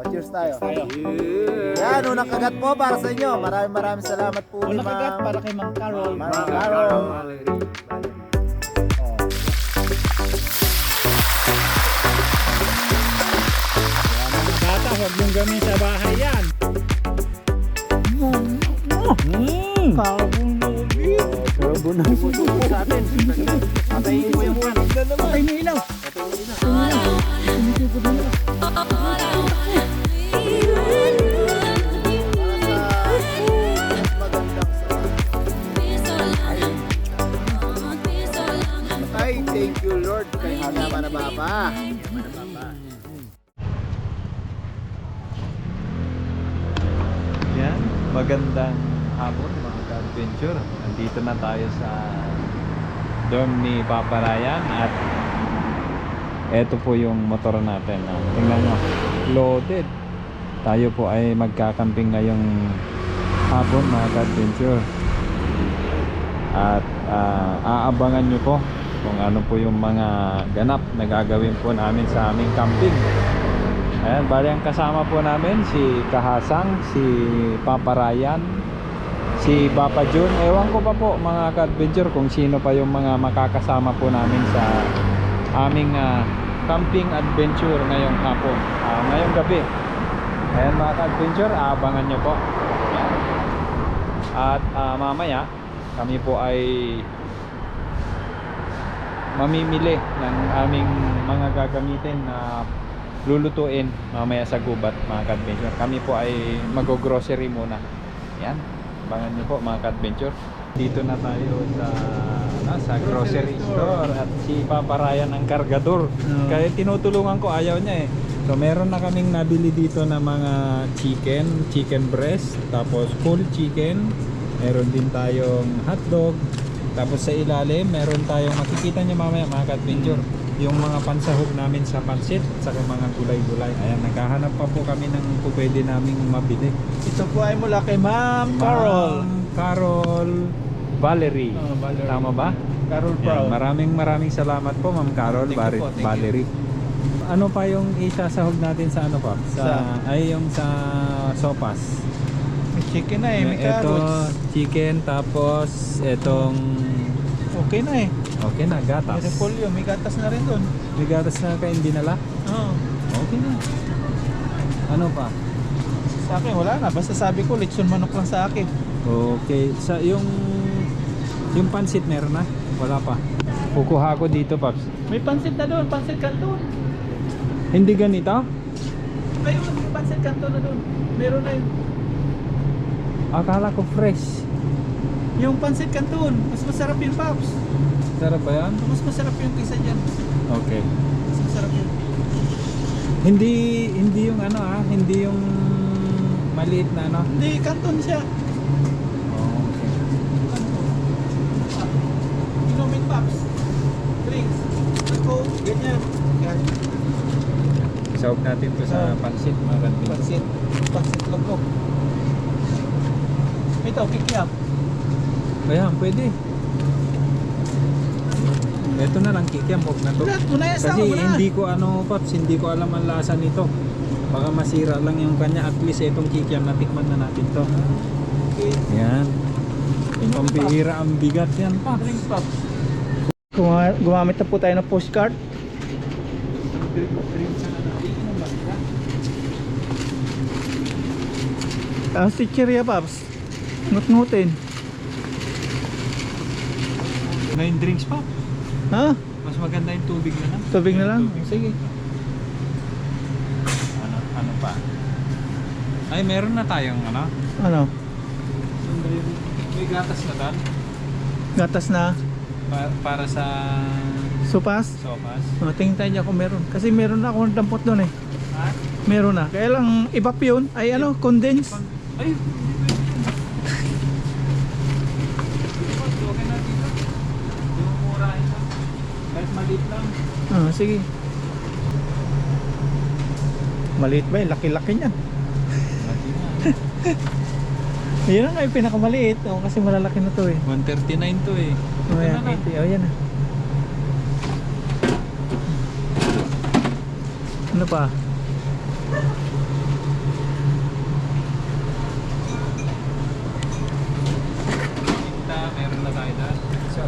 cheers tayo. Tayo. Yan, unang kagat po para sa inyo. Maraming salamat po ni Unang kagat Ma'am. para kay Ma'am Carol. Ma'am Carol. Oh. Mga bata, huwag mong gamin sa bahay yan. Karabo na sa atin. Patayin mo yung one. Patay na ilaw. Ay, thank you Lord. Kay Hana na Baba. Yan, magandang hapon mga ka-adventure. Nandito na tayo sa dorm ni Papa Ryan at eto po yung motor natin. Tingnan nyo, loaded. Tayo po ay magkakamping ngayong hapon mga ka-adventure. At aabangan nyo po kung ano po yung mga ganap na gagawin po namin sa aming camping. Ayan, bali ang kasama po namin si Kahasang, si Papa Ryan, si Papa Jun. Ewan ko pa po mga ka-adventure kung sino pa yung mga makakasama po namin sa aming camping adventure ngayong hapon, ngayong gabi. Ayan mga ka-adventure, abangan nyo po. At mamaya kami po ay mamimili ng aming mga gagamitin na lulutuin mamaya sa gubat mga ka-adventure. Kami po ay mag-grocery muna. Yan, abangan nyo po mga ka-adventure. Dito na tayo sa grocery store at si Papa Ryan ang kargador. Kaya tinutulungan ko, ayaw niya eh. So meron na kaming nabili dito na mga chicken breast, tapos full chicken. Meron din tayong hotdog. Tapos sa ilalim meron tayong, makikita nyo mamaya mga ka-adventure, yung mga pansahog namin sa pansit at saka mga gulay-gulay. Ayan, naghahanap pa po kami ng pwede naming mabili. Ito po ay mula kay Ma'am Carol. Ma'am Carol Valerie. Valerie. Tama ba? Carol Ayan, Proud. maraming salamat po Ma'am Carol Thank you po, thank you. Valerie. Ano pa yung isasahog natin sa ano pa? Yung sa sopas. May chicken na eh, may Ito, carrots. chicken, tapos etong Okay na eh. okay na, May gatas. repolyo, may gatas na rin doon. May gatas na kayo dinala? Oo. Okay na. Ano pa? Sa akin wala na, basta sabi ko lechon manok lang sa akin. Okay, sa yung pansit meron na? Wala pa. Kukuha ko dito, Paps. May pansit na doon, pansit kanton. Hindi ganito? Ayun, may pansit kanton na doon. Meron na yun. Akala ko fresh. Yung pansit kanton, mas masarap yung Pops. Sarap ba yan? Mas masarap yung kaysa dyan. Okay. Mas masarap yun. Hindi yung ano hindi yung maliit na ano. Hindi, kanton siya. Okay. Kanton. Inumin Pops. Drinks. Ako, ganyan. Ganyan. Isawag natin to sa pansit, mga kantin. Pansit. Pansit loko. Ito, kikiap. Ayan, pwede. Ito na lang kikiam, huwag na to. Lahat mo na yan, Kasi sama mo na. hindi ko Paps, hindi ko alam ang lasa nito. Baka masira lang yung kanya. At least itong kikiam, natikman na natin to. Okay. Yan. Inumin, Pops. Pambihira ang bigat yan, Paps. Drinks, Pops. Gumamit na po tayo ng postcard. Ang chicheria, Pops. Ngut-ngutin. Ngayon drinks pa. Ha? Mas maganda yung tubig na lang. Tubig na lang? Tubig. Sige. Ano pa? Ay, meron na tayong ano? Ano? May gatas na tan Gatas na? para sa Supas? sopas. Tingin tayo dyan kung meron. Kasi meron na akong dampot doon eh. Ha? Meron na. Kaya lang, ibap yun. Ay ano, condense. Ay, okay na dito. Yung mura ito. Kahit maliit lang. Sige. Maliit ba? Laki-laki niyan. Lagi na. Yan ang yung pinakamaliit. Kasi malalaki na to eh. 139 to eh. Oh, Ito yan, na lang. 80. Oh, yan na. Ano pa?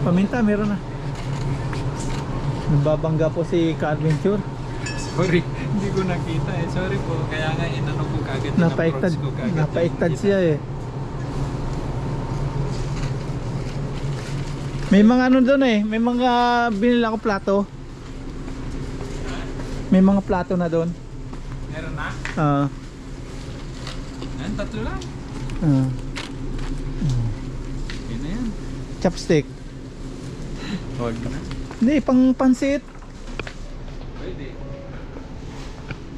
Paminta, meron na. Nagbabangga po si Ka-Adventure. Sorry, hindi ko nakita eh. Sorry po. Kaya nga inano ko kagad. Napaiktad, in-approach ko kagad. napaiktad siya eh. May mga ano doon eh, may mga binili ako plato. May mga plato na doon. Meron na? Ah, Yan, tatlo lang. ah. Yun na yan. Chopstick. Huwag na. Hindi, pang pansit. Pwede.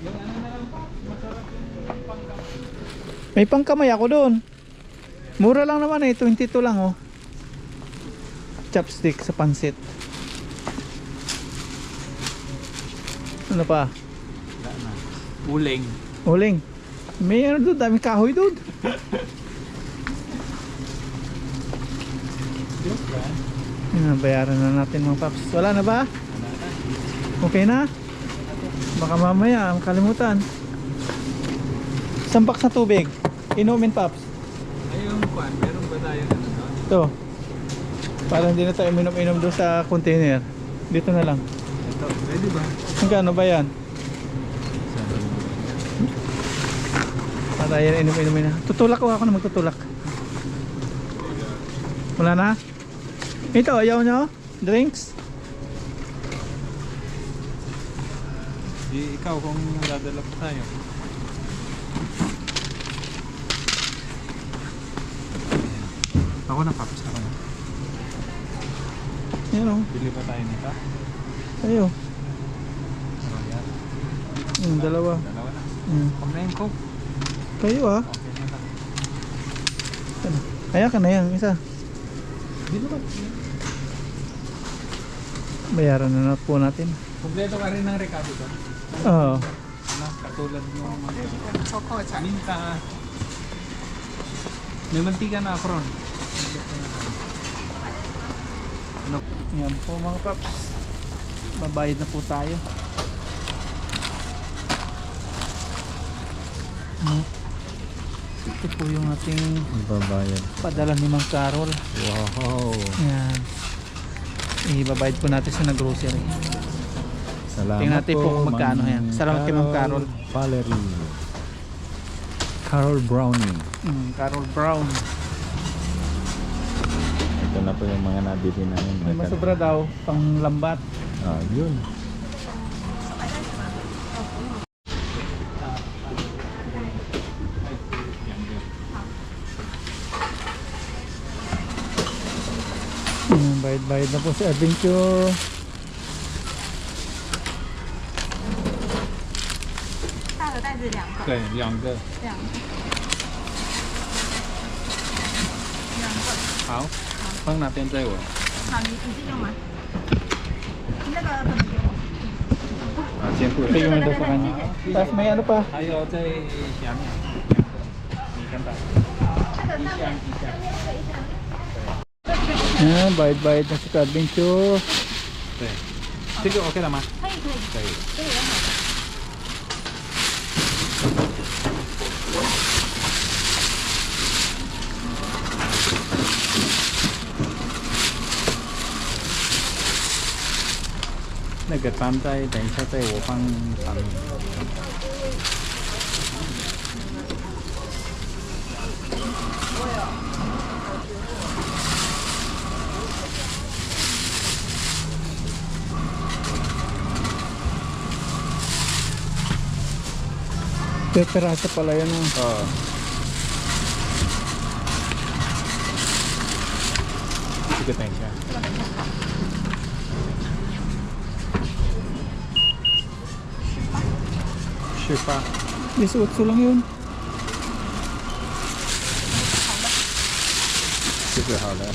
Yung ano na lang pa, masarap yung pangkamay. May pangkamay ako doon. Mura lang naman eh, 22 lang oh. Chopstick sa pansit. Ano pa? Wala na. Uling. Uling. May ano doon, daming kahoy doon. Joke ba? Yan, bayaran na natin mga paps. Wala na ba? Wala na. Okay na? Baka mamaya ang kalimutan. Sampak sa tubig. Inumin paps. Ay, yung kwan, meron ba tayo ano doon? Ito. Para hindi na tayo minom-inom doon sa container. Dito na lang. Ito, pwede ba? Hanggang ba yan? Para yan inom-inumin na. Tutulak ko ako na magtutulak. Wala na? Ito, ayaw nyo? Drinks? Ikaw kung dadala pa tayo. Ako na, Paps. Ako na. Yan o. Bili pa tayo nito. Ayo. Royal. Dalawa. Dalawa na. Mm. na yung Coke. Kayo ah. Okay na lang. Kaya ka na yan, isa. Dito ba? Bayaran na po natin. Kompleto ka rin ng recado ba? Oo. Ano, katulad ng mga minta. May mantika na apron. Ano? Yan po mga paps. Babayad na po tayo. Ito po yung ating Babayad. padala ni Mang Carol. Wow. Yan. Ibabayad po natin sa grocery. Salamat Tingnan natin po kung magkano yan. Salamat kay Ma'am Carol. Valerie. Carol Browning. Carol Brown. Ito na po yung mga nabili namin. May masubra daw, pang lambat. Ah, yun. Bayad-bayad na po si Adventure. Okay, 两个。好，放哪边在我？好，你自己用吗？你那个怎么给我？啊，先付 Ito yung nandun sa kanya. Tapos may ano pa? 还有在下面，你看到？一箱一箱。 Yan, bayad-bayad na si Adventure. 对，这个 OK 了吗？可以可以，可以。这个也好。 那个单在等一下在我放上面。Peperaso pala yan. Oh.这个等一下。18。 18 lang yun. 这个好了。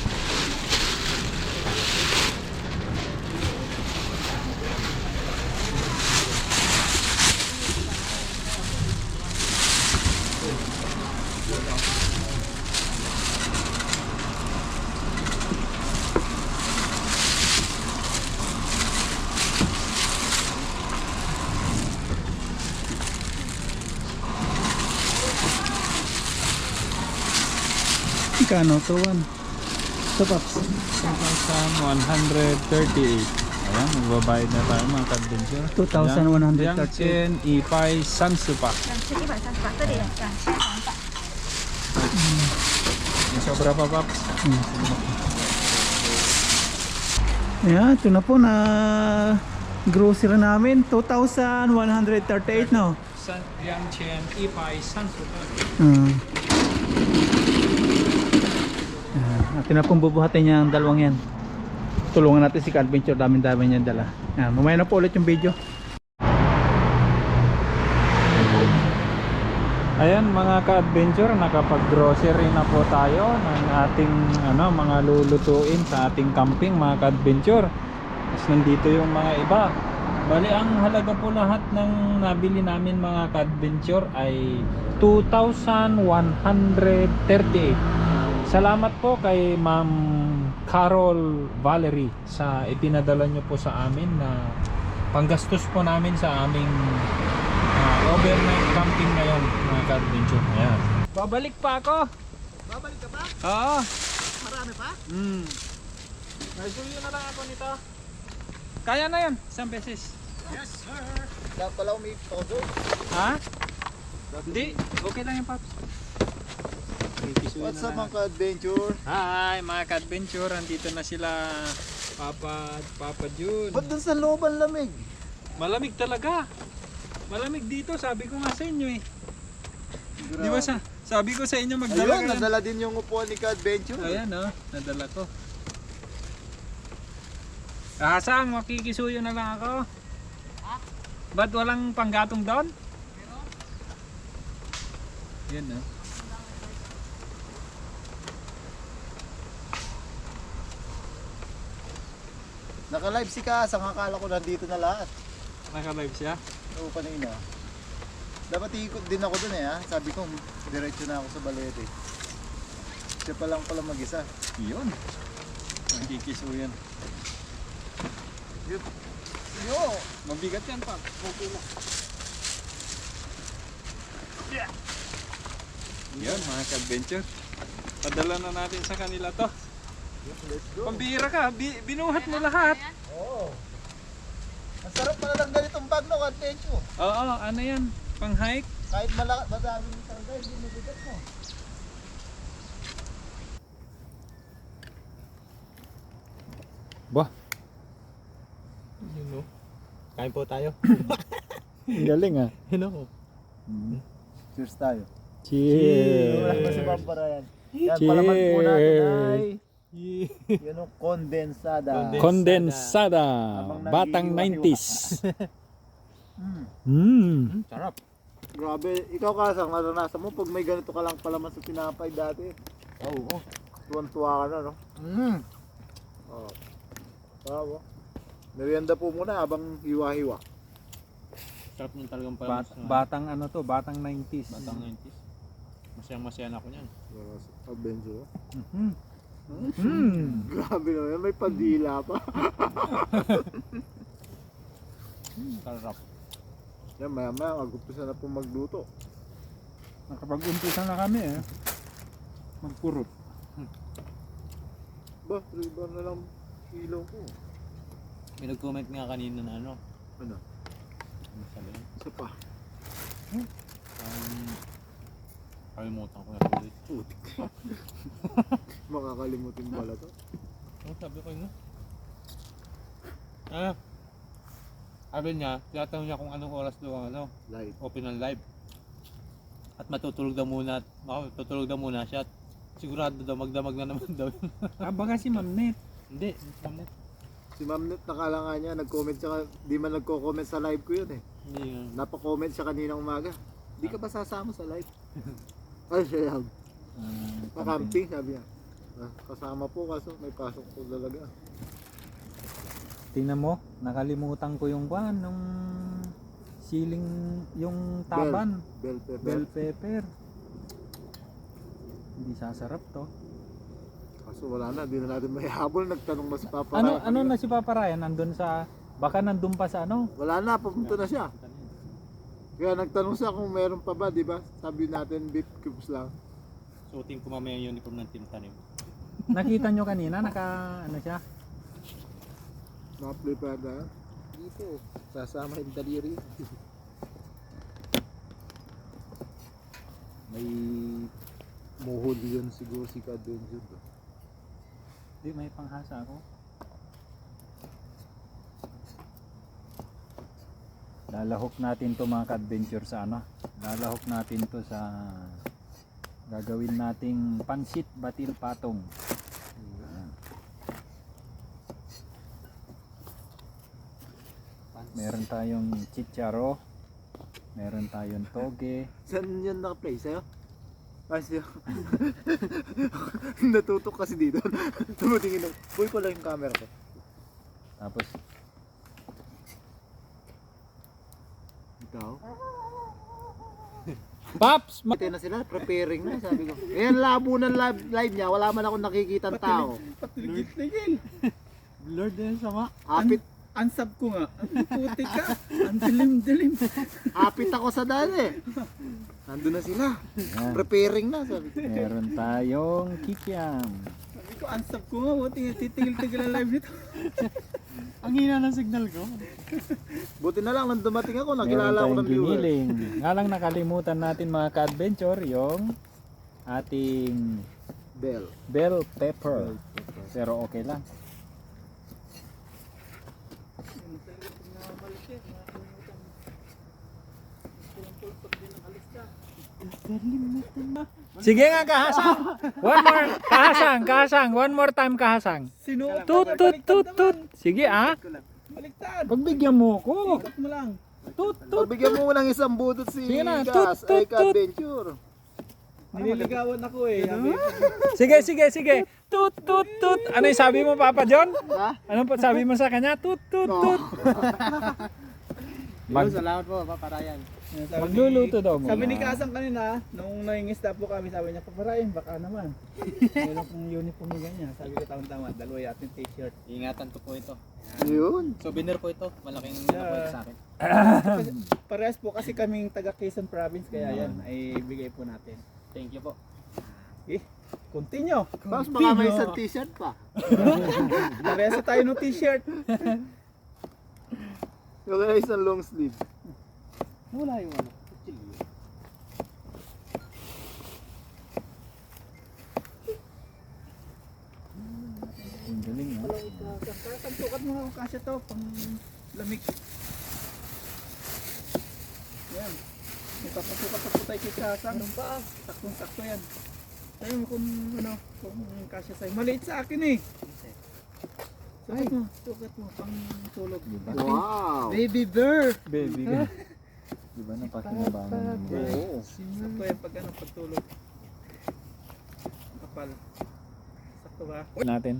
Kano to one? Ito, Paps. 2,138. Ayan, magbabayad na tayo mga ka-adventure. 2,138. Yangchen Ipay Sansupa. Yan, sige ba? Saan pa? Ito din. Yan. Saan pa? Yung sobra pa, Paps. Ayan, ito na po na grocery namin. 2,138, no? Yangchen Ipay Sansupa. Natin na pong bubuhatin niya ang dalawang yan. Tulungan natin si Ka-Adventure, dami niya dala. Yan, mamaya na po ulit yung video. Ayan mga ka-adventure, nakapag-grocery na po tayo ng ating mga lulutuin sa ating camping mga ka-adventure. Tapos nandito yung mga iba. Bali ang halaga po lahat ng nabili namin mga ka-adventure ay 2,138. Salamat po kay Ma'am Carol Valerie sa ipinadala nyo po sa amin na panggastos po namin sa aming overnight camping ngayon mga ka-adventure. Ayan. Babalik pa ako. Babalik ka ba? Oo. Marami pa? May suyo na lang ako nito. Kaya na yan, isang beses. Yes, sir. Dapat pala may todo. Ha? Hindi, okay lang yung Paps. What's up mga ka-adventure? Hi mga ka-adventure, andito na sila Papa Jun. Ba't dun sa loob ang lamig? Malamig talaga. Malamig dito, sabi ko nga sa inyo eh. Di ba sabi ko sa inyo magdala Ayun, kayo. nadala din yung upuan ni ka-adventure. Ayan nadala ko. Saan, makikisuyo na lang ako. Ba't walang panggatong doon? Yan Naka-live si Kasa, akala ko nandito na lahat. Naka-live siya? Oo, kanina. Dapat ikot din ako dun ha. Sabi ko, diretso na ako sa Balete. Siya pa lang pala mag-isa. Yun. Nakikisuyan. Yo! Mabigat yan pa. Okay lang. Yun mga ka-adventure. Padala na natin sa kanila to. Let's go. Pambira ka, binuhat mo lahat. Oo. Ang sarap pala ng ganitong bag no, ka-adventure. Oo, ano yan? Pang hike? Kahit madami yung sarga, hindi mabigat mo. Bah. Kain po tayo. Galing ah. Hello. Cheers tayo. Cheers. Wala ba si Bambara yan? Yan, palaman po natin ay yun o, kondensada. Kondensada. Habang Batang naghihiwa-hiwa. 90s. Sarap. Grabe, ikaw Kasang, naranasan mo pag may ganito ka lang palaman sa tinapay dati. Oo. Tuwan-tuwa ka na, no? Oo. Bravo. Merienda po muna habang hiwa-hiwa. Sarap nung talagang pala. Batang ano to, batang 90s. Batang 90s. Masayang-masaya na ako niyan. Adventure. Mm. Grabe naman, may pandila pa. Sarap. Yan, maya-maya, mag-umpisa na po magluto. Nakapag-umpisa na kami eh. Magkurot. Ba, 3 bar na lang kilo ko. May nag-comment nga kanina na ano. Ano? Ano sabi yun? Isa pa. Kalimutan ko na ulit. Putik. Makakalimutin pala to. Ano sabi ko yun? Sabi niya, tinatanong niya kung anong oras daw ang Live. open ang live. At matutulog daw muna siya. At sigurado daw magdamag na naman daw. Baka si Ma'am Net. Hindi, hindi. Si Ma'am Net, nakala nga niya, nag-comment siya, di man nagko-comment sa live ko yun eh. Hindi yun. Napa-comment siya kaninang umaga. Di ka ba sasama sa live? Ay, siya yan. Pa-camping, sabi niya. Kasama po kaso may pasok po talaga. Tingnan mo, nakalimutan ko yung nung siling yung taban. Bell pepper. Bell pepper. Hindi sasarap to. Kaso wala na, di na natin may habol. Nagtanong na si Papa Ryan. Ano na si Papa Ryan? Nandun sa, baka nandun pa sa ano? Wala na, papunta na siya. Kaya nagtanong siya kung meron pa ba, di ba? Sabi natin beef cubes lang. Suotin ko mamaya yung uniform ng Team Tanim. Nakita nyo kanina, ano siya? Na-prepare na. Dito, sasama yung daliri. May muhol yun siguro si Kadunjud. Di, may panghasa ako. Lalahok natin to mga ka-adventure sa ano. Lalahok natin to sa gagawin nating pansit batil patong. Ayan. Meron tayong chicharo. Meron tayong toge. Saan yun naka-play? Sa'yo? Sa'yo. Natutok kasi dito. Tumutingin lang. Uy pala yung camera ko. Tapos Ikaw? Paps! Ito na sila, preparing na, sabi ko. Ayan, labo ng live niya, wala man akong nakikita tao. Patigil-tigil. Lord din sama. Apit, Ansab ko nga. Ang puti ka. Ang dilim-dilim. apit ako sa dali. Nandun na sila. Ayan. Preparing na, sabi ko. Meron tayong kikiam. Sabi ko, ansab ko nga. Buti titigil-tigil ang live nito. Ang hina ng signal ko. Buti na lang, nang dumating ako, Meron nakilala ko tayong ng viewer. giniling. Nga lang nakalimutan natin mga ka-adventure yung ating bell pepper. Pero okay lang. Sige nga kahasang. One more. Kahasang. One more time kahasang. Sino? Tut tut tut tut. Sige ah. Baliktad. Pagbigyan mo ko. Ikot mo lang. Tut tut. Pagbigyan mo ng isang butot si Sige na, Gas, tut, ay tut, ka-adventure. Nililigawan ako eh. Sige. Tut tut tut. Ano yung sabi mo Papa John? Ha? Anong sabi mo sa kanya? Tut tut No. tut. Salamat po, Papa Ryan. Magluluto daw mo. Sabi ni Kasang kanina, nung nangingisda po kami, sabi niya, paparayin, baka naman. Meron kong uniform niya ganyan. Sabi ko, tama, dalawa yatin t-shirt. Ingatan ko po ito. Yun. Souvenir po ito. Malaking ano po ito sa akin. Parehas po kasi kaming taga Quezon Province, kaya yan, ay bigay po natin. Thank you po. Continue. Tapos baka may isang t-shirt pa. Parehas na tayo ng t-shirt. Yung kaya isang long sleeve. Wala yung ano. Kutsilyo. Ang galing ah. Sukat mo nga kasya to, pang lamig. Yan. May papasukat sa putay kay Kasang. Anong pa? Saktong-sakto yan. Sabi mo kung ano, kung kasya sa'yo. Maliit sa akin eh. Sukat mo, pang tulog. Wow. Baby bear! Baby ka. Diba napakinabangan mo? Oo. Sakto yan pag ano, pagtulog. Kapal. Sakto ba? Natin.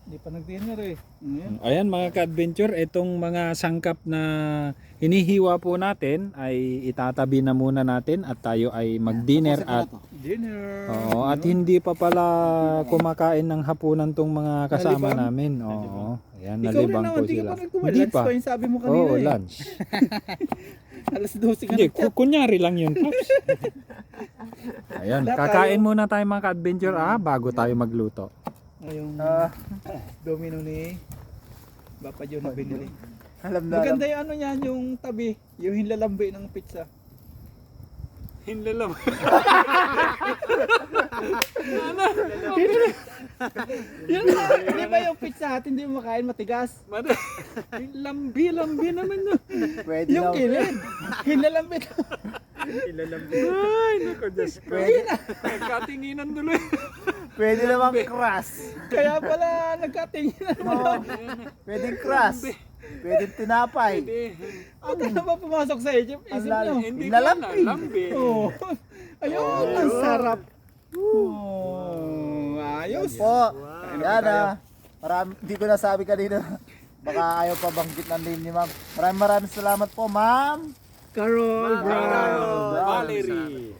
Hindi pa nag-dinner eh. Ngayon. Ayan mga ka-adventure, itong mga sangkap na hinihiwa po natin ay itatabi na muna natin at tayo ay mag-dinner at Dinner! oo, at hindi pa pala kumakain ng hapunan tong mga kasama namin. Oo. Ayan, Ikaw rin nalibang naman, po hindi ka sila. pa nagkuha. Hindi Lunch pa. pa yung sabi mo kanina Oo, eh. lunch. Alas 12 ka Hindi, nagchat. kunyari lang yun, Pops. Ayan, Lahat kakain tayo. muna tayo mga ka-adventure bago tayo magluto. Yung domino ni Papa John na binili. Alam na. Maganda yung ano niyan, yung tabi, yung hinlalambi ng pizza. Hinlalam. Di ba yung pizza Hut, hindi mo makain matigas? Lambi naman yun. Pwede Yung na. kilid, hinlalambi. Ay, naku, Diyos ko. Nagkatinginan tuloy. Pwede namang crush. Kaya pala nagkatingin Oo. Pwedeng crush. Pwedeng tinapay. Ano na ba pumasok sa isip Ang nyo? lalim. Hinalampig. Oo. Ayun, ang sarap. Ayos. Po. Yan Marami, hindi ko nasabi kanina. Baka ayaw pa banggit ng name ni ma'am. Maraming salamat po ma'am. Carol Valerie.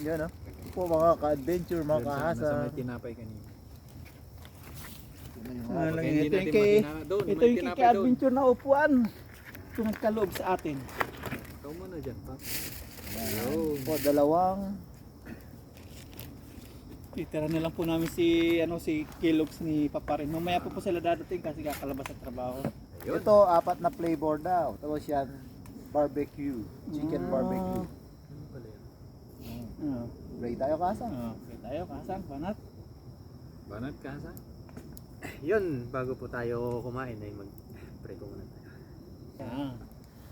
Yan po mga ka-adventure, mga kahasa. tinapay kanina. Ito yung kay adventure na upuan. Ito nagkaloob sa atin. Ikaw muna dyan, Pops. Po, dalawang Titira na lang po namin si si Kellogg's ni Papa rin. Mamaya po sila dadating kasi kakalabas sa trabaho. Ito, 4 na flavor daw. Tapos yan, barbecue. Chicken barbecue. Ready tayo kasang. Okay tayo, kasang, banat. Banat kasa. Yun, bago po tayo kumain ay mag-pray ko muna tayo. Ah.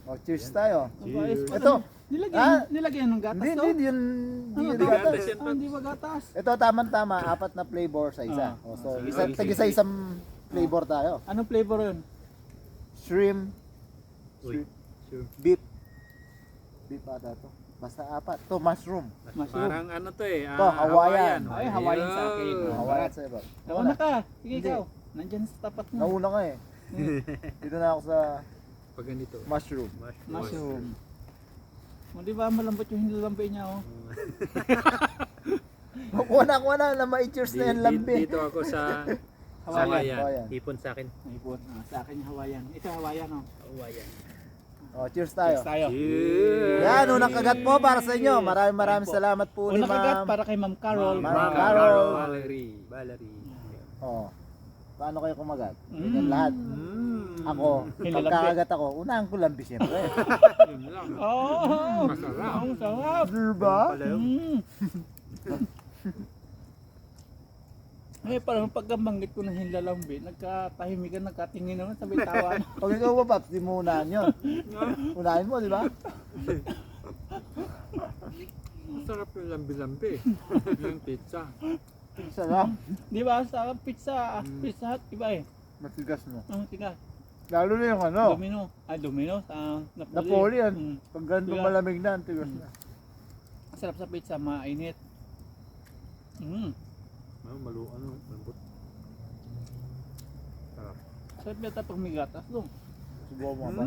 O, cheers tayo. Cheers. Ito. Nilagyan ng gatas Hindi, to? hindi, yun. Ano Hindi to? yun gatas. Hindi ba gatas? Ito, tama-tama. 4 na flavor sa isa. Ah. O, so, Sige, isa, sige, tag-isa-isang flavor tayo. Anong flavor yun? Shrimp, Uy, sure. beef. Beef ata to. Basta 4. To, mushroom. Mushroom. Parang ano to eh. To, Hawaiian. Ay, Hawaiian sa akin. Hawaiian sa iba. Nauna ka. Sige Hindi. ikaw. Nandyan sa tapat mo. Nauna ka eh. Dito na ako sa Pag ganito. mushroom. Mushroom. O di ba malambot yung hinilambi niya oh. Kuha na ma-cheers na yan lambi. Dito ako sa Hawaiian. Hawaiian. Ipon sa akin. Ipon. Sa akin yung Hawaiian. Ito Hawaiian oh. Hawaiian. O, cheers tayo. Cheers tayo. Yan, unang kagat po para sa inyo. Maraming salamat po ni Unang kagat ma'am. para kay Ma'am Carol. Ma'am Carol. Valerie. Oh. Paano kayo kumagat? Mm. Ganyan lahat. Ako, Hinilambi. pagkakagat ako, unahan ko lambi siyempre. Yun lang. Oh! Masarap. Ang sarap. Diba? Mm. Eh, parang pagkabanggit ko ng hinlalambi, nagkatahimikan, nagkatingin naman, sabi tawa. Pag ikaw ba, Paps, di mo unahan yun. Unahin mo, di ba? Masarap yung lambi-lambi. Yung pizza. Sarap. Di ba? Sa pizza, Pizza Hut, iba eh. Matigas mo. Ang tigas. Lalo na yung ano, Domino. Domino. Sa Napoli. Napoli yan. Mm. Pag ganito Tigas. malamig na, ang tigas na. Sarap sa pizza, mainit. Mm. Malambot. Sarap yata pag may gatas doon. Subukan mo ba?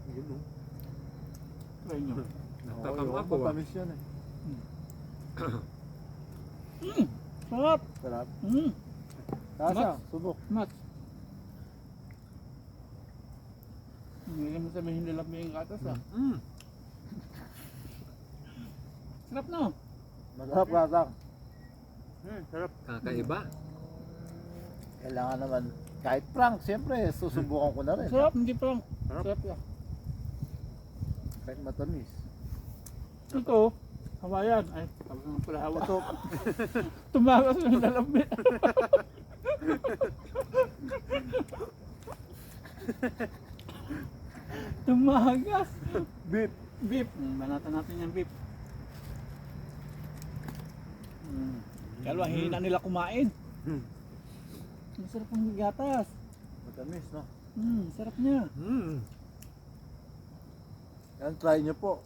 Yun no. Try nyo. Natakam ako ah. Matamis yan eh. Sarap. Sarap. Mm. Kasa, subok. Mat. Hindi mo sabihin nila may gatas ah. Sarap no? Masarap kasang. Sarap. Kakaiba. Kailangan naman, kahit prank, siyempre, susubukan ko na rin. Sarap, hindi parang. Sarap. Sarap yan. Kahit matamis. Ito, Hawaiian. Ay, tapos naman pala hawa to. Tumagas yung lalambit. Tumagas. Beef. Beef. Banatan natin yung beef. Kalwa, hina nila kumain. Masarap ang gatas. Matamis, no? Sarap niya. Yan, try nyo po.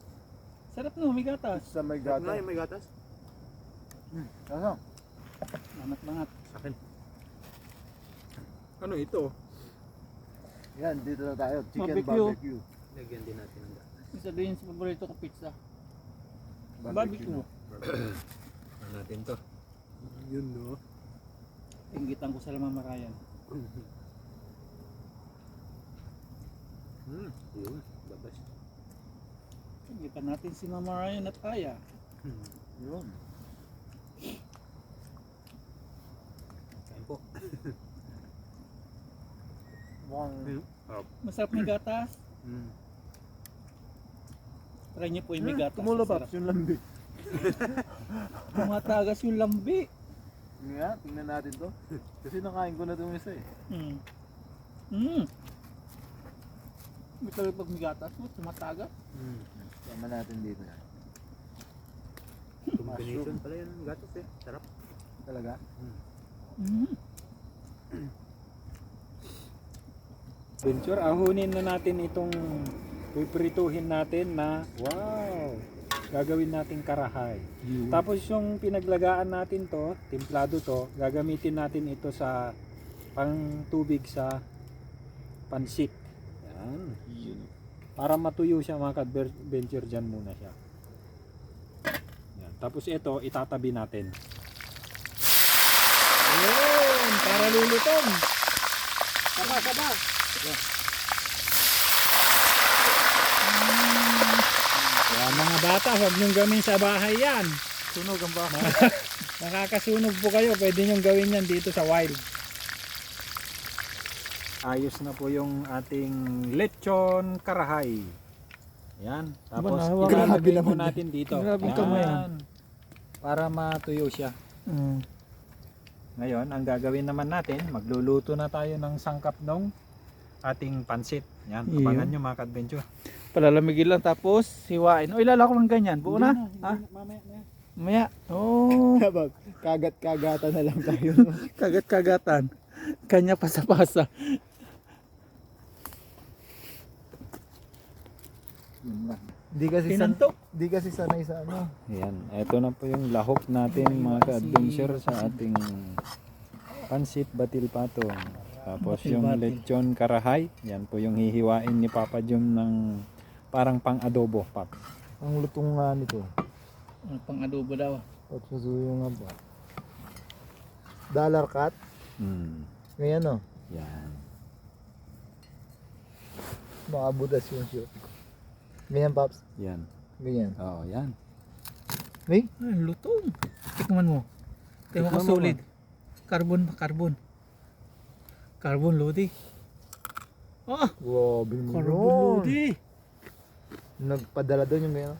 Sarap no, may gatas. Sa may Sarap gata. nga yung may gatas. Kasang. Banat-banat. Sa akin. Ano ito? Yan, dito na tayo. Chicken Barbecue. barbecue. Lagyan din natin ng gatas. Isa din sa paborito ko pizza. Barbecue. Ano natin to? Yun no. Inggitan ko sa Mama Ryan. Yun. Babas. Inggitan natin si Mama Ryan at Aya. Yun. Kain po. Mukhang Masarap may gatas. Try niyo po yung may gatas. tumulo pa, Masarap. yung lambi. Tumatagas yung lambi. Nga, tingnan natin to. Kasi nakain ko na itong isa eh. May talaga pag may gatas mo, tumatagas. Tama natin dito yan. Combination pala yun ng gatas eh. Sarap. Talaga? Venture, ahunin na natin itong piprituhin natin na gagawin nating karahay. Tapos yung pinaglagaan natin to, timplado to, gagamitin natin ito sa pang tubig sa pansit. Yan. Para matuyo siya mga ka-venture, dyan muna siya. Yan. Tapos ito, itatabi natin. Ayun, para lulutong. Saba. Yan mga bata, huwag niyong gawin sa bahay yan. Sunog ang baka. Nakakasunog po kayo, pwede niyong gawin yan dito sa wild. Ayos na po yung ating lechon karahay. Yan. Tapos nahawakan. ilalagay Grabe po naman natin dito. Grabe kamay, Yan. Para matuyo siya. Ngayon, ang gagawin naman natin, magluluto na tayo ng sangkap ng ating pansit. Yan, Iyo. abangan nyo mga ka-adventure. Palalamigin lang tapos hiwain. O ilalako ng ganyan. Buo na. Ha? Mamaya na. Maya. Oh. Habang kagat-kagatan na lang tayo. Kagat-kagatan. Kanya pasa-pasa. Di kasi Tinantok. di kasi sanay sa ano. Ayan, eto na po yung lahok natin mga ka-adventure sa ating pansit batil patong. Tapos yung lechon karahay, yan po yung hihiwain ni Papa Jom ng parang pang-adobo, Pap. Ang lutong nga nito. Pang adobo daw. At susuyo nga ba. Dollar cut. Ngayon no. Yan. Makabutas yung shoot. Ganyan Paps. Yan. Ganyan. Oo, yan. May? Ay, lutong. Tikman mo. Tingnan mo Tikman mo solid. Carbon pa, carbon. Carbon lodi. Ah, Grabe mo carbon yun. lodi. Nagpadala doon yung ganyan.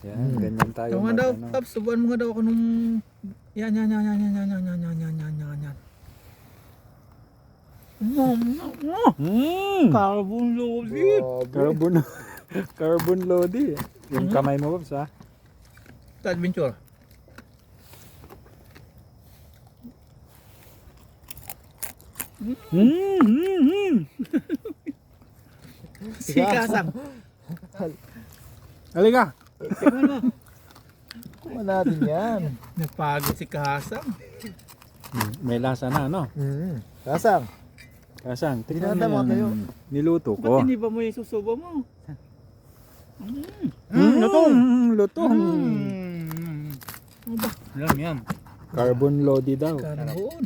Yan, ganyan tayo. Tingnan mo mag- daw, ano. Paps, subuan mo nga daw ako nung... Yan. Carbon lodi. Grabe. Carbon, carbon lodi. Yung kamay mo, Paps, ha? Sa adventure. Si Kasang. Halika. Tingnan mo. Kuha natin yan. Nagpagod si Kasang. May lasa na, no? Kasang. Kasang, tingnan Dinadama mo kayo. yung niluto Ba't ko. hindi ba mo yung susubo mo? Lutong! Lutong! Ano ba? Yum. Carbon lodi daw. Carbon.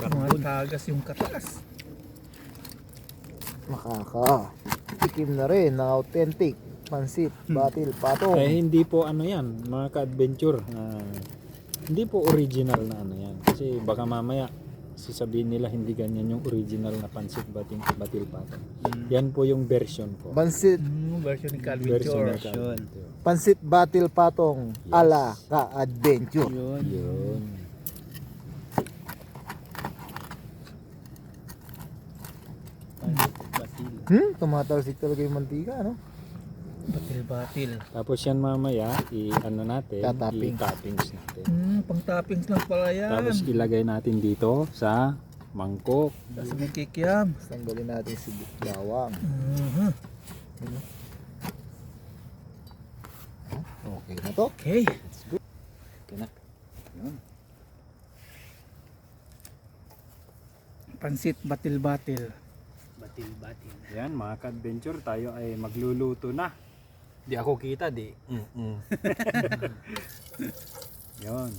Mga tagas yung katas. Makaka. Tikim na rin ng authentic pansit, batil, patong. Eh hindi po ano yan, mga ka-adventure. Hindi po original na ano yan. Kasi baka mamaya sasabihin nila hindi ganyan yung original na pansit batil patong. Yan po yung version ko. Pansit, Version ni Calvin Version ng George. ka-adventure. pansit batil patong Yes. ala ka-adventure. Yun. Tumatalsik talaga yung mantika, no? Batil-batil. Tapos yan mamaya, i-ano natin, Tatapping. i-toppings natin. Pang toppings lang pala yan. Tapos ilagay natin dito sa mangkok. Tapos may kikiam. Tanggalin natin si bawang. Okay na to. Okay. Okay na. Yun. Pansit batil-batil. Yan mga ka-adventure, tayo ay magluluto na. Di ako kita, di. Yun.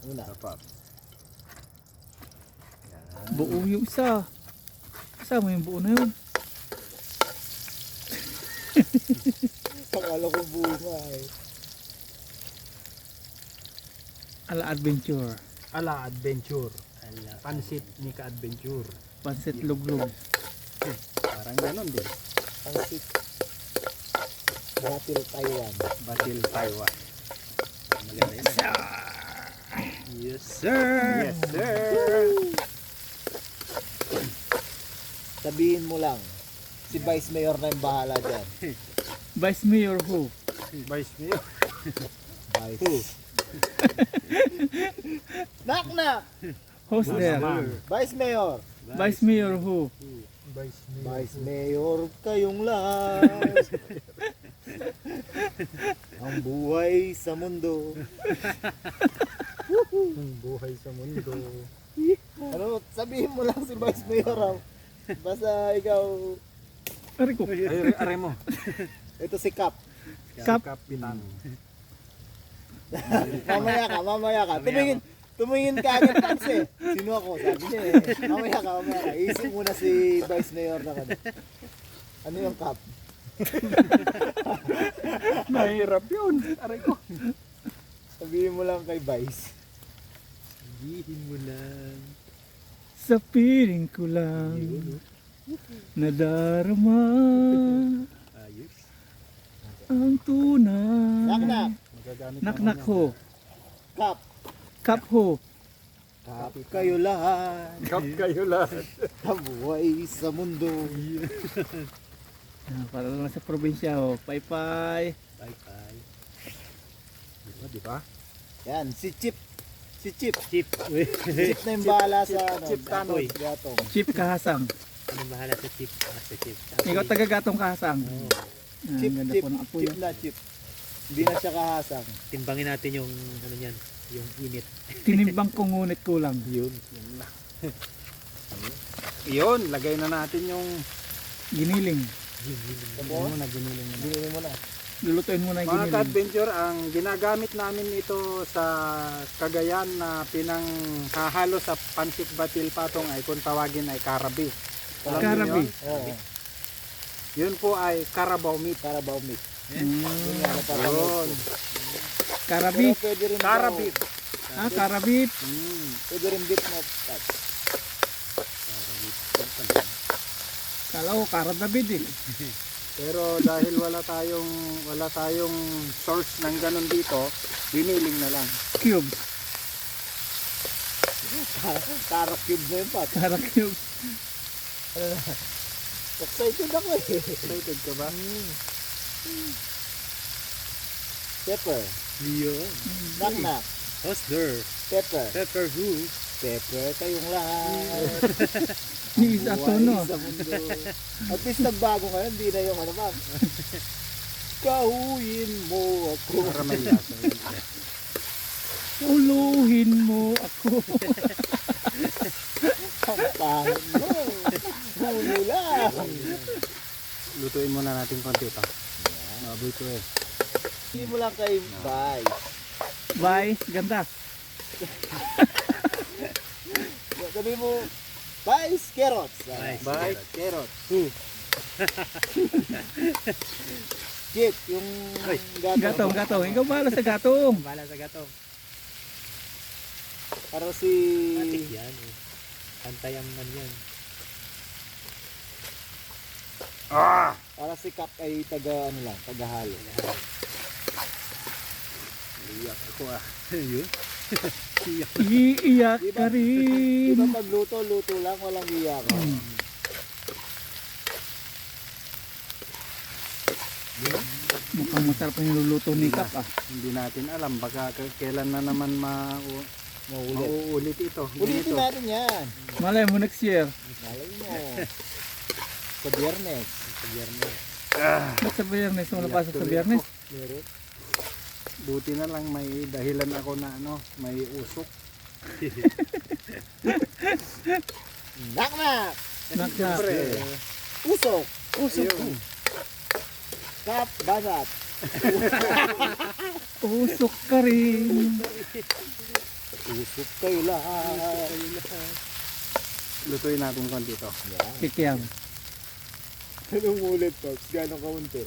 Una. Kapap. Buo yung isa. Kasama yung buo na yun. Akala ko bunga eh. Ala adventure. Ala adventure. Pansit ni ka-adventure. Pansit luglog. Parang ganon din. Pansit batil Taiwan. Batil Taiwan. Yes sir. Yes sir. Sabihin mo lang, si Vice Mayor na yung bahala dyan. Vice Mayor who? Vice Mayor. Vice. Knock knock! Who's there? Vice Mayor! Vice Mayor who? Vice Mayor kayong lahat. Ang buhay sa mundo. Buhay sa mundo. Ano, sabihin mo lang si Vice Mayor raw. Basta ikaw, Ari ko. Are mo. ito si Cap. Kapitan. Mamaya ka. Tumingin ka agad Paps eh. Sino ako? Sabi niya eh. Mamaya ka. Isip muna si Vice Mayor na kami. Ano yung cup? Mahirap yun. Aray ko. Sabihin mo lang kay Vice. Sabihin mo lang. Sa piling ko lang nadarama Ayos. ang tunay. Nak-nak. Magagamit Nak-nak ho. Cup. Cup ho. Cup kayo lahat. Kap kayo lahat. Kabuhay sa mundo. Para lang sa probinsya ho. Pay-pay. Bye-bye. Di ba? Yan, si Chip. Si Chip. Chip. Chip na yung bahala sa ano, Chip Tanoy. gatong. Chip kahasang. Ano bahala sa chip? Sa chip. Ikaw taga-gatong kahasang. Oo. Ah, Chip, ganda chip, po ng apo chip yan. na chip. Hindi na siya kahasang. Timbangin natin yung ano niyan, yung init. Tinimbang ko ngunit kulang. Yun. Yun, lagay na natin yung Giniling. Ano? naginiling na. Binili mo na. Lulutuin mo na yung Mga giniling. ka-adventure, ang ginagamit namin ito sa Cagayan na pinanghahalo sa pancit batil patong ay kung tawagin ay karabi. Alam niyo Karabi. yun? Oo. Yun po ay Carabao meat. Carabao meat. Mm. Yun nga, napapanood ko. Yun. Karabit. Pero pwede rin Karabit. Ah, karabit. Pwede rin beef na cut. Kala ko karadabid eh. Pero dahil wala tayong source ng ganun dito, biniling na lang. Cube. Tarak cube na yun, Pat. Kara cube. Excited ako eh. Excited ka ba? Pepper. Yun. Nak-nak. Hostler. Pepper. Pepper who? Pepper kayong lahat. Yung isa to no. Buhay sa mundo. At least nagbago ngayon, hindi na yung ano ba? Kahuyin mo ako. Para may lasa. Uluhin mo ako. Pampahin mo. Huli lang. Lutuin muna natin konti ito. Maboy ko eh. Hindi mo lang kay Vice. Bye. Ganda. Sabi mo, Vice carrots. Nice. Bye, carrot. Chip, yung Gatong, gatong. Ikaw bahala sa gatong. Bahala sa gatong. Para si... Matik yan. Eh. Pantay ang ano yan. Para si Cap ay taga ano lang, tagahalo. Iyak ako ah. Yun. Iiyak ka Di ba rin. pagluto, luto lang, walang iyak. Mukhang masarap yung niluluto ni Kap ah. Hindi natin alam baka kailan na naman Maulit. mauulit ito. Ulitin Ganito. natin yan. Malay mo next year. Malay mo. Sa biyernes. Ba't sa biyernes? Wala pasok sa biyernes? Meron. Buti na lang may dahilan ako na ano, may usok. Nak-nak! Nak-nak. Siyempre, Usok! Usok! ayun. Kap, banat! Usok ka rin. Usok kayo lahat! Lutuin natin konti ito. Yan. Kikiam. Anong ulit, Pops? Gano'ng kaunti?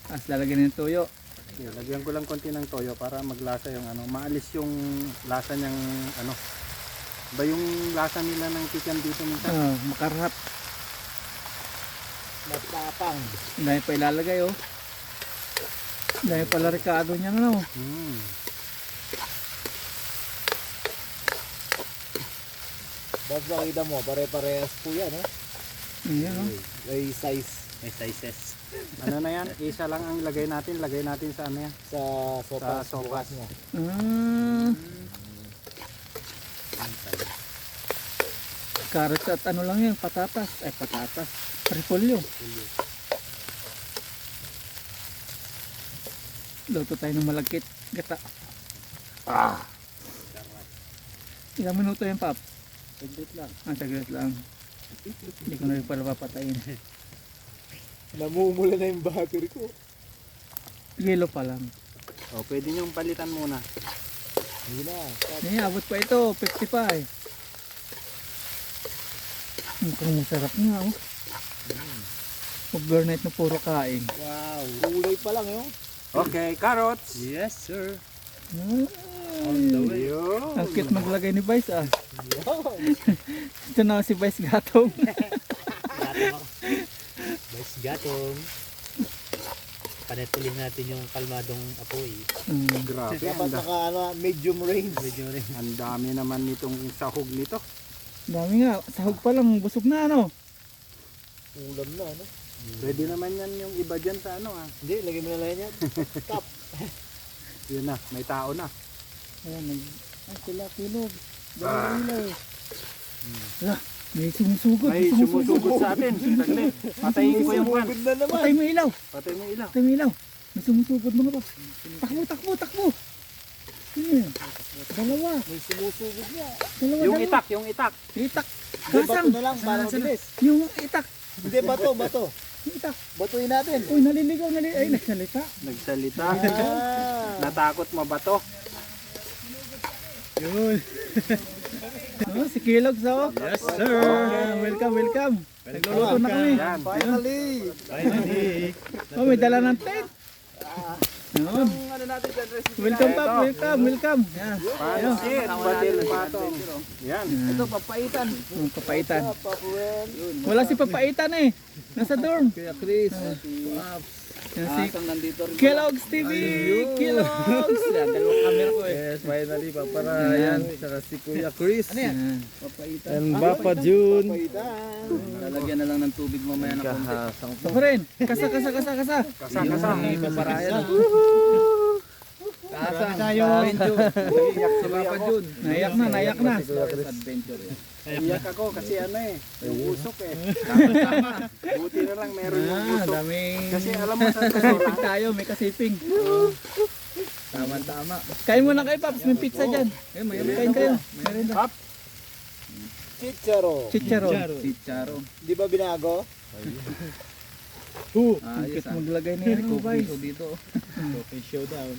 As lalagyan ng tuyo. Okay, lagyan ko lang konti ng toyo para maglasa yung ano, maalis yung lasa niyang ano. Ba yung lasa nila ng chicken dito minsan? Ah, makarap. Matapang. Dahil pa ilalagay oh. Dahil pala rekado niya no. Pops, makita mo, pare-parehas po yan, eh. Ayan oh. May size May sizes. Ano na yan? Isa lang ang lagay natin sa ano yan. sa sopas. Sa sopas. Bukas niya. Ah, carrots at ano lang yan, patatas. Ay patatas. Repolyo. Luto tayo ng malagkit. Gata. Ilang minuto yan, Pap? Saglit lang. Saglit lang. Hindi ko na rin pala papatayin. Namumula na yung battery ko. Yellow pa lang. O, pwede niyong palitan muna. Hindi na. Ay, abot pa ito. 55. Mukhang masarap nga, oh. Overnight na puro kain. Wow. Kulay pa lang yun. Okay, carrots. Yes, sir. Yun. Ang cute maglagay ni Vice ah. Ito na si Vice Gatong. Gatong ako. Boys, gatong. Panetulin natin yung kalmadong apoy. Grabe, Dapat medium range. Medyo rin. ang dami naman nitong sahog nito. Dami nga, sahog pa lang, busog na ano. Ulam na, no? Pwede naman yan yung iba dyan sa ano ah. Hindi, lagay mo na lang yan. Top. Yun na, may tao na. Ayan, ay sila kilog. Dalawa ilaw. Lah, may sumusugod. May sumusugod sa atin. Saglit. Patayin ko yung pan. Na naman. Patay mo yung ilaw. Patay mo ilaw. Patay mo yung ilaw. May sumusugod mga boss. Takbo, takbo, takbo. Ayan. Dalawa. May sumusugod niya. Dalawa, Yung dalawa. itak, yung itak. Itak. Hindi, bato Kasang. na lang, para mabilis. Yung itak. Hindi, bato. Yung itak. Batuin natin. Uy, naliligaw, ay nagsalita. Nagsalita. Ah. Natakot mabato. Yun. Oh, si Kilog sa Yes, sir. Welcome. Nagluluto na kami. Yan. Finally. Finally. Oh, may dala ng tent. Yun. Welcome pa, welcome. Yan. Pansit, badil patong. Yan. Ito, papaitan. Yung papaitan. Papuel. Wala si papaitan eh. Nasa dorm. Kuya Chris. Yan si nandito rin. Kellogg's TV. Kellogg's. Yan, dalawang camera ko eh. Yes, finally, paparayan. Saka si Kuya Chris. Ano yan? Papaitan. And Bapa Jun. Papaitan. Lalagyan na lang ng tubig mamaya na konti. Ako rin. Kasa. Kasa-kasa. Paparayan. Kasang. Tayo. Si Bapa Jun. Naiyak na. Adventure. Iyak ako kasi ano eh. Yung usok eh. Buti na lang meron yung Ah, usok. daming Kasi alam mo sa kasiping tayo. May kasiping. Tama-tama. Kain muna kayo, Paps. May pizza dyan. Kain kayo. Meron na. Chicharo. Chicharo. Chicharo. Di ba binago? Ang Ayos cute ah. maglagay ni Rico Vice. Dito. Okay, showdown.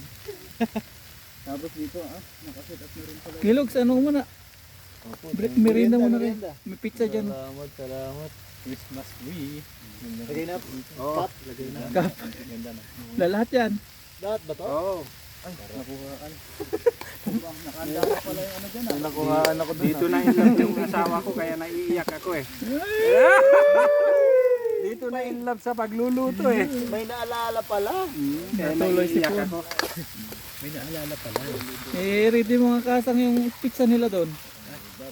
Tapos dito nakaset up na rin pala. Kilogs, ano muna? Merienda muna kayo. Merienda. May pizza dyan. Salamat. Christmas tree. Lagay na. Oo, lagay na. Kap. Lahat yan. Lahat ba to? Oo. Nakuhaan ako Dito na in love yung asawa ko kaya naiiyak ako eh. Dito na in love sa pagluluto eh. May naalala pala. Kaya Natuloy si naiiyak Pun. ako. Eh, ready mga kasang yung pizza nila doon.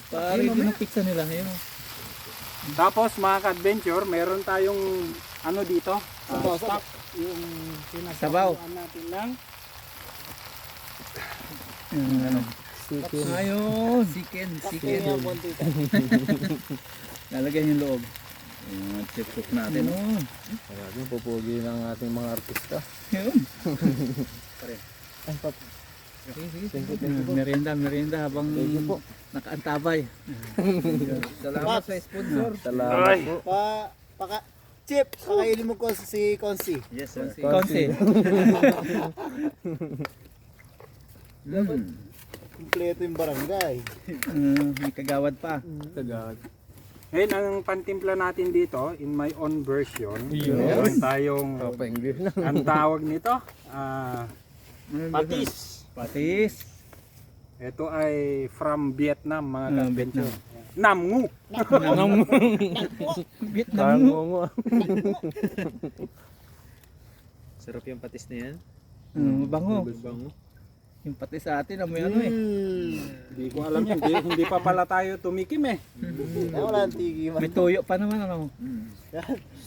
Pa-ready ng pizza nila. Ayun. Tapos mga ka-adventure, meron tayong ano dito? Sabaw, Stock. Yung Sabaw. sinasabuan natin ng Ano? Ayun. Chicken. Chicken yung konti. Lalagyan yung loob. Chip cook natin. Ayun. Talagang pupugi ng ating mga artista. Ayun. Merienda habang nakaantabay. Salamat sa sponsor. Ay. Salamat po. Chip, pakainin mo ko si Consi. Yes sir. Konsi. Kompleto yung barangay. May kagawad pa. Ngayon, ang pantimpla natin dito, in my own version, meron tayong, Pa-English na. ang tawag nito, patis. Patis. Ito ay from Vietnam, mga Ah, ka-adventure. Nam Ngu. Vietnam mo. mo. Sarap yung patis na yan. Mabango. Bango. Yung patis sa atin, amoy ano eh. Hindi ko alam yan, hindi pa pala tayo tumikim eh. Wala ang tigi man. May tuyo pa naman ano.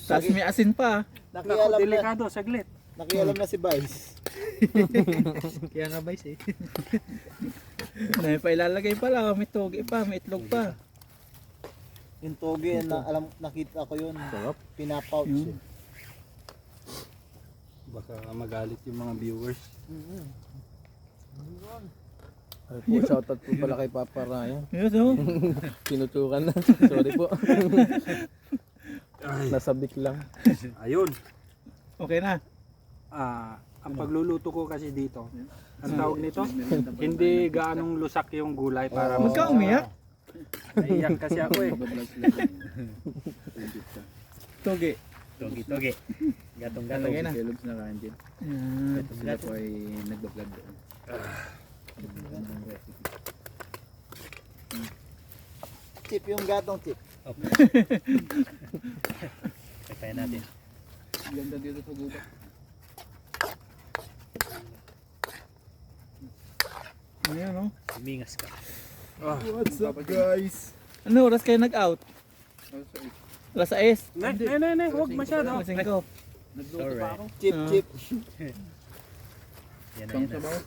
Tapos may asin pa. Naku, Nakialam na, delikado, saglit. nakialam na si Vice. Kaya nga ba eh. May pa ilalagay pala, may toge pa, may itlog pa. Yung toge, nakita ko yun. Pinapouch. Yun. Baka magalit yung mga viewers. Ay po, shoutout po pala kay Papa Ryan. Yun oh. Pinutukan na. Sorry po. Nasabik lang. Ayun. Okay na. Ang pagluluto ko kasi dito, ang tawag nito, hindi gaanong lusak yung gulay para Huwag ka umiyak. Naiyak kasi ako eh. Toge. Togi. Gatong-gatong. Talagay na. Kellogg's na kain din. Yan. Sila po ay nagbablog doon. Ng recipe. Chip yung gatong chip. Kaya natin. Ganda dito sa gubat. Ayan, no? Humingas ka. What's up guys? Ano oras kayo nag-out? Alas 6. Nay, huwag masyado. Alas 5. Nagluto pa ako. Chip, Ah. chip. Yan Pang sabaw.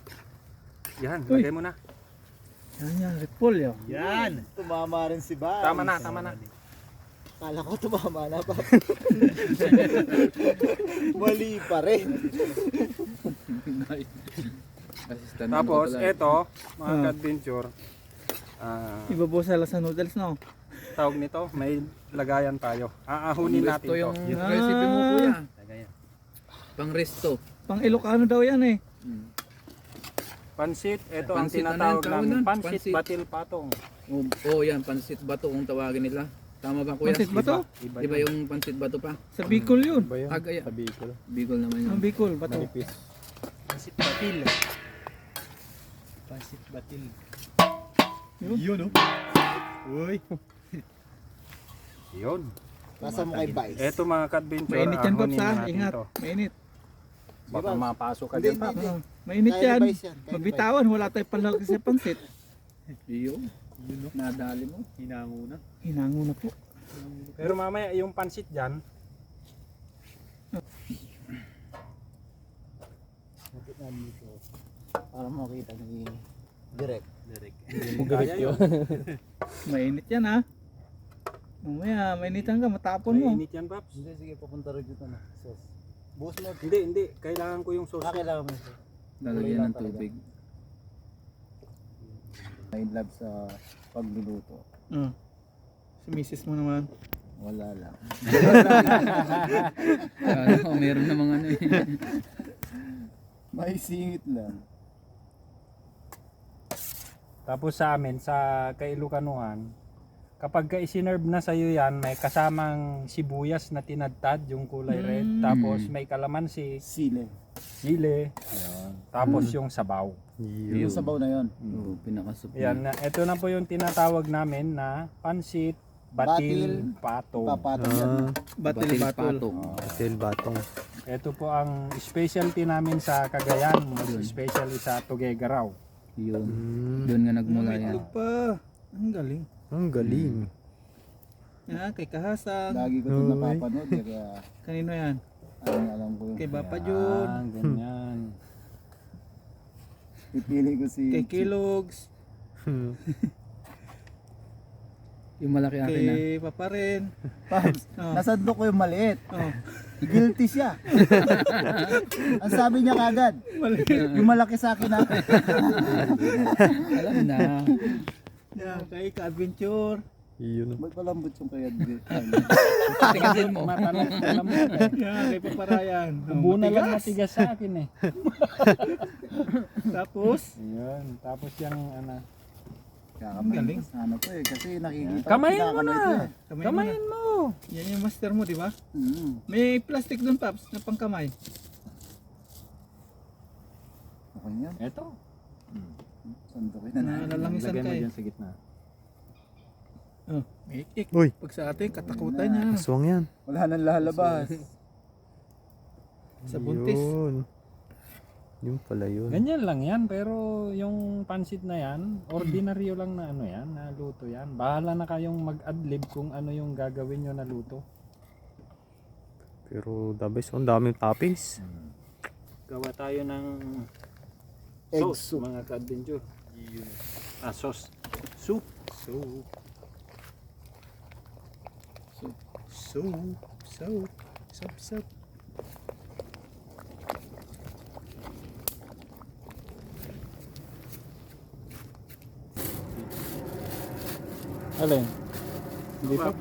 Yan, Uy. lagay mo na. Yan, Ripple yun. Yan. Tumama rin si Bal. Tama na. Kala ko tumama na pa. Mali pa rin. Assistant Tapos, mo pala. eto, mga Ah. ka-adventure, Ibabaw sa lasa noodles, no? tawag nito, may lagayan tayo. Aahunin natin Resto to. yung recipe mo kuya. Lagay yan. Pang resto. Pang Ilocano daw yan eh. Pansit, eto ang Pansit, ano tinatawag yung tawag namin. nun? Pansit, Pansit. batil patong. Oh, yan, pansit bato kung tawagin nila. Tama ba kuya? Pansit bato? Iba Iba yun. yung pansit bato pa? Sa Bicol yun. Agaya. Bicol naman yun. Ang Bicol, bato. Pansit batil. Pansit batil. Yun, no? Uy. Yun. Nasa mo kay Vice. Eto mga ka-adventure, Mainit yan, Pops, ahunin ha? na natin Ingat. to. Mainit. Baka Diba? mapasok ka Hindi, dyan pa. hindi. Mainit Kaya yan. ni Vice yan, kaya ni Magbitawan, wala tayong panlaki sa pansit. Iyo. Nadali mo. Hinango na. Hinango na po. Pero mamaya yung pansit dyan, Para makita ni direct. Direct yun. Mainit yan, ha? Mamaya, mainitan ka, matapon mo. mainit yan, Paps. Hindi, sige, papunta rin dito na. Sauce. Buhos mo. Hindi. Kailangan ko yung sauce. Kailangan mo ito. Lalagyan ng tubig. May love sa pagluluto. Si misis mo naman. Wala lang. Ano, meron namang ano eh. May singit lang. Tapos sa amin, sa Kailukanuhan, kapag ka isinerve na sa'yo yan, may kasamang sibuyas na tinadtad, yung kulay red. Tapos may kalamansi, Sile. sile, tapos yung sabaw. Yung sabaw na yun. Oo, pinakasup. Yan, ito na po yung tinatawag namin na pansit, batil, patong. Papatong yan. Batil batol. Batil batong. Ito po ang specialty namin sa Cagayan, mas especially sa Tuguegarao. Yun. Doon nga nagmula yan. Itlog pa. Ang galing. Ang galing. Yan, kay Kahasang. Lagi ko ito napapanood. Kaya Kanino yan? alam ko yung Kay Bapa Jun. Ganyan. pipili ko si Kay Kellogg's. Yung malaki akin na. Kay Papa rin. Pops. Oh. Nasandok ko yung maliit. Oh. Guilty siya. Ang sabi niya kagad, yung malaki sa akin ha. Alam na. Yan, kay Ka-Adventure. Yun. Magpalambot yung kaya. Tingnan mo. Alam mo, Yan, kay Papa Ryan. buo na lang matigas sa akin eh. Tapos, Yan, tapos yung ano, Galing. Ano to eh, kasi nakikita. Kamayin mo kinakamay na. ko eh. Kamayin mo. yan yung master mo, di ba? Mm. May plastic doon, Paps, na pangkamay. Okay yan. Ito. Sandokin na natin. Nalalangisan Lagyan ka mo eh. dyan sa gitna. Oh, may ik. Uy. Pag sa atin, katakutan niya. Aswang yan. Wala nang lalabas. Sa buntis. Yun. Yung pala yun. Ganyan lang yan, pero yung pansit na yan, ordinaryo lang na ano yan, na luto yan. Bahala na kayong mag-adlib kung ano yung gagawin nyo na luto. Pero the best, ang daming toppings. Gawa tayo ng Egg sauce, soup. mga ka-adventure. Sauce. Soup. Sup. Alin? Dito?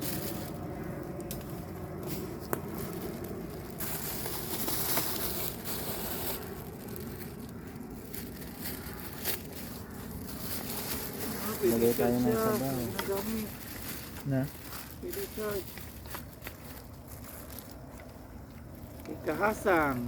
Lagay tayo ng sabaw. Na? Pwede charge. Kakasang.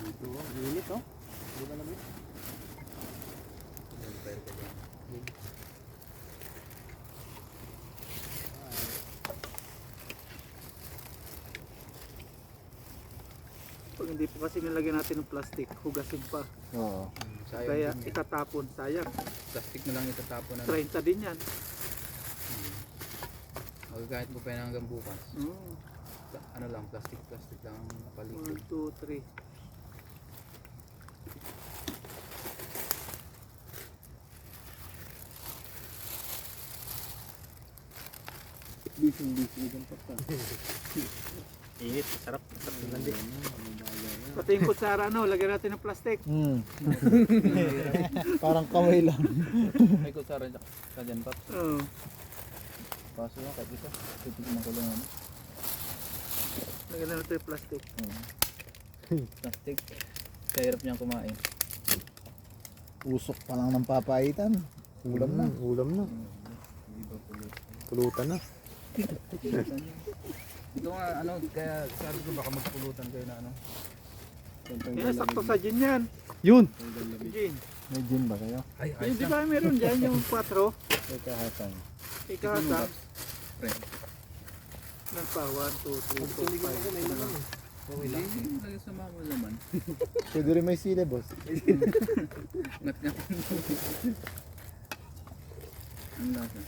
Dito, ang init, oh. Hindi ba lamig? Pag hindi po kasi nilagyan natin ng plastic, hugasin pa. Oo. Sayang. Kaya itatapon, sayang. Plastic na lang itatapon na. 30 din yan. Magkakahit mo pa yan hanggang bukas. Mm. Ano lang, plastic lang ang 1, paligid. 2, 3. Bising-bising dyan pa. Init, sarap. Sarap ng landi. Pati yung kutsara, ano, lagyan natin ng plastic. Parang kamay lang. May kutsara ka dyan, Pap. Oo. Kaso nga, kahit ito. Titignan ko lang ano. Lagyan na natin yung plastic. Plastic. Kahirap niyang kumain. Usok pa lang ng papaitan. Ulam na. Ulam na. Hindi ba pulutan? Pulutan na. Ito nga, ano, kaya sabi ko baka magpulutan kayo na ano. Kaya sakto sa gin yan. Yun! Gin. May gin ba kayo? Ay, Yung di ba meron dyan yung 4? May kahatan. Ikasa. Friend. Nan pa, 1, 2, 3, 4, 5. Okay lang. Lagi sa mama naman. Pwede rin may sili, boss. Ngat-ngat. Ang lasa.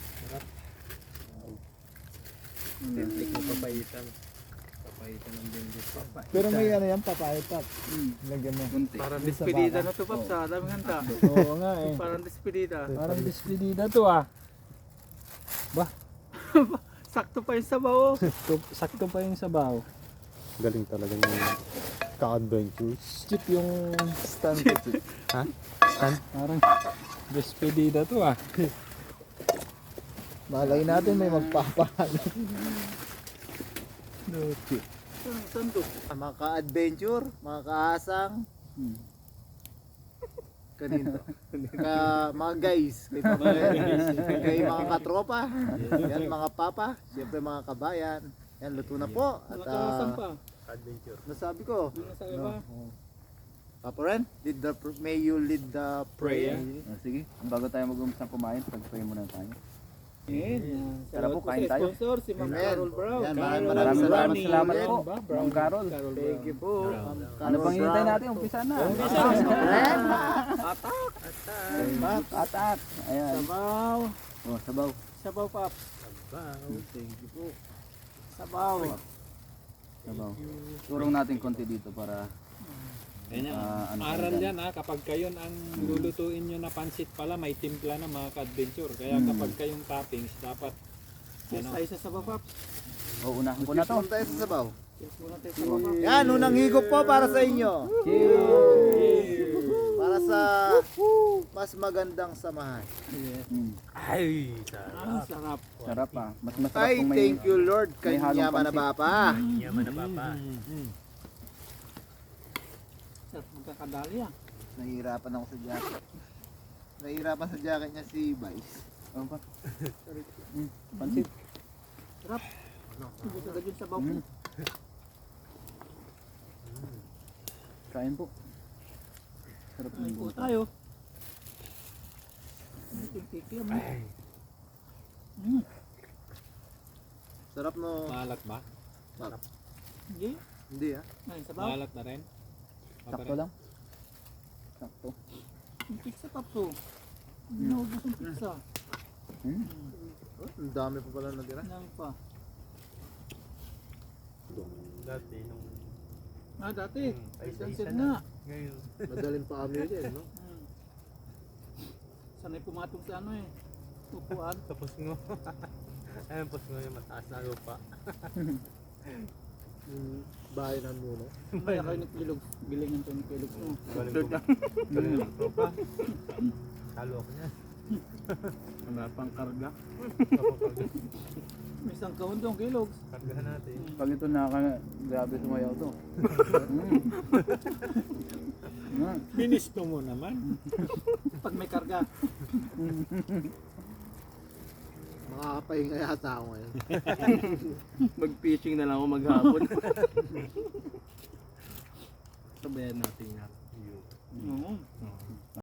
Technique mo papaitan. Papaitan ng dindis. Pero may ano yan, papayat pa. Lagyan mo. Kunti. Parang Di sa despedida baka. na to, Pap, sa daming handa. Oo nga eh. Parang despedida. Parang despedida to ah. Sakto pa yung sabaw. Sakto pa yung sabaw. Galing talaga yung ka-adventures. Chip yung stand. Ha? Stand? Parang despedida to ah. Malay natin may magpapahalo. Saan to? Mga ka-adventure, mga kaasang. Kanino? Mga guys. Kay mga katropa. Yan mga papa. Siyempre mga kabayan. Yan, luto na po. At Nakakasan pa. Adventure. nasabi ko. Doon na sa iba. Papa Ren, may you lead the prayer. Sige, bago tayo mag-umpisa kumain, pag-pray muna tayo. Yan. Tara po, Salamat kain sa tayo. sponsor, si Ma'am Amen. Carol Brown. Yan, Carol maraming Brown. salamat Yan. po, Ma'am Carol. Thank you po. Ma'am Ano Carol pang hinihintay Brown. natin? Umpisa na. Atak. Ayan. Sabaw. Oh, sabaw. Sabaw, Pap. Thank you po. Sabaw. Sabaw. Turong natin konti dito para Ganyan. ano Aral yan. yan ha, kapag kayo ang lulutuin nyo na pansit pala, may timpla na mga ka-adventure. Kaya kapag kayong toppings, dapat Yes, tayo sa sabaw, Pap. O, unahan ko na to. Punta tayo sa sabaw. Yes, muna tayo sa sabaw, Pap. Yan, unang higop po para sa inyo. Para sa mas magandang samahan. Ay, sarap. Ang sarap. Sarap ah. Mas masarap Ay, kung may... thank you Lord. may halong Kanya na pansit. bapa. Yaman na papa. Sarap magkakadali ah. Nahihirapan ako sa jacket. Nahihirapan sa jacket niya si Vice. Ano pa? Pansit. Sarap. Hindi agad yung sabaw po. Kain po. Sarap Kain ng po buta. tayo. Tikim. Sarap no. maalat ba? Hindi. Hindi ah. Ay, sabaw. Maalat na rin? Sakto lang. Sakto. Yung pizza, Pap, to. Hindi na ubus yung pizza. Ang dami pa pala natira. Ang dami pa. Dati nung Dati. ay Sunset isa na. ngayon. Madaling pa kami din, no? Sanay pumatong sa ano eh. Upuan. Tapos ngo. Ayun, tapos ngo yung mataas na lupa. Yung bahay ng muno. Kaya kayo nagpilog. Gilingan to nagpilog. Galing ko. Galing ng tropa. Talo ako niya. Wala pang karga. May isang kahon doon, kilog. Kargahan natin. Pag ito grabe tumayaw to. Binisto mo naman. Pag may karga. Makakapahinga yata ako ngayon. Mag-fishing na lang ako maghapon. Sabayan natin.